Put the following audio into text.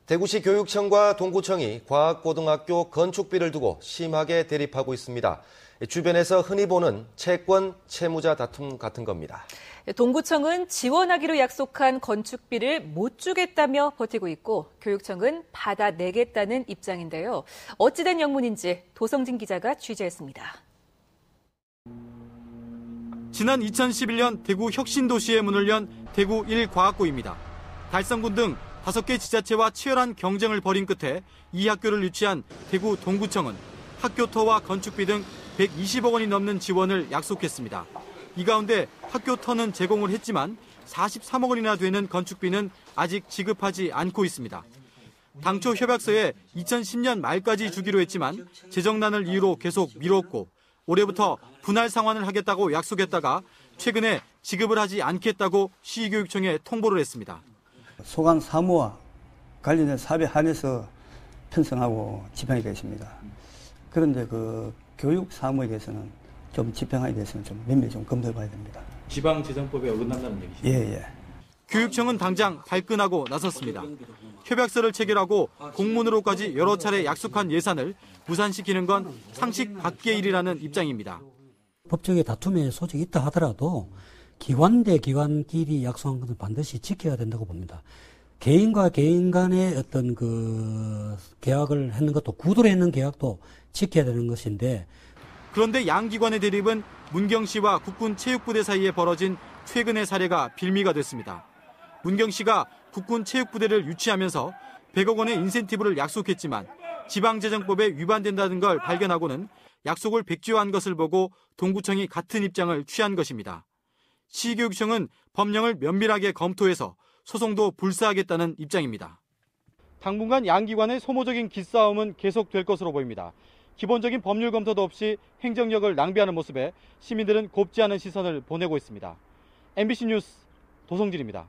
대구시 교육청과 동구청이 과학고등학교 건축비를 두고 심하게 대립하고 있습니다. 주변에서 흔히 보는 채권, 채무자 다툼 같은 겁니다. 동구청은 지원하기로 약속한 건축비를 못 주겠다며 버티고 있고 교육청은 받아내겠다는 입장인데요. 어찌된 영문인지 도성진 기자가 취재했습니다. 지난 2011년 대구 혁신도시에 문을 연 대구 1과학고입니다. 달성군 등 5개 지자체와 치열한 경쟁을 벌인 끝에 이 학교를 유치한 대구 동구청은 학교터와 건축비 등 120억 원이 넘는 지원을 약속했습니다. 이 가운데 학교터는 제공을 했지만 43억 원이나 되는 건축비는 아직 지급하지 않고 있습니다. 당초 협약서에 2010년 말까지 주기로 했지만 재정난을 이유로 계속 미뤘고 올해부터 분할 상환을 하겠다고 약속했다가 최근에 지급을 하지 않겠다고 시교육청에 통보를 했습니다. 소관 사무와 관련된 사업에 한해서 편성하고 집행이 되었습니다. 그런데 그 교육 사무에 대해서는 좀 집행하게 대해서는 좀 면밀히 좀 검토해봐야 됩니다. 지방재정법에 어긋난다는 얘기죠? 예. 교육청은 당장 발끈하고 나섰습니다. 협약서를 체결하고 공문으로까지 여러 차례 약속한 예산을 무산시키는 건 상식 밖의 일이라는 입장입니다. 법적인 다툼의 소지가 있다 하더라도 기관 대 기관끼리 약속한 것은 반드시 지켜야 된다고 봅니다. 개인과 개인 간의 어떤 그 계약을 했는 것도 구도로 했는 계약도 지켜야 되는 것인데 그런데 양 기관의 대립은 문경 씨와 국군 체육부대 사이에 벌어진 최근의 사례가 빌미가 됐습니다. 문경 씨가 국군 체육부대를 유치하면서 100억 원의 인센티브를 약속했지만 지방재정법에 위반된다는 걸 발견하고는 약속을 백지화한 것을 보고 동구청이 같은 입장을 취한 것입니다. 시교육청은 법령을 면밀하게 검토해서 소송도 불사하겠다는 입장입니다. 당분간 양 기관의 소모적인 기싸움은 계속될 것으로 보입니다. 기본적인 법률 검토도 없이 행정력을 낭비하는 모습에 시민들은 곱지 않은 시선을 보내고 있습니다. MBC 뉴스 도성진입니다.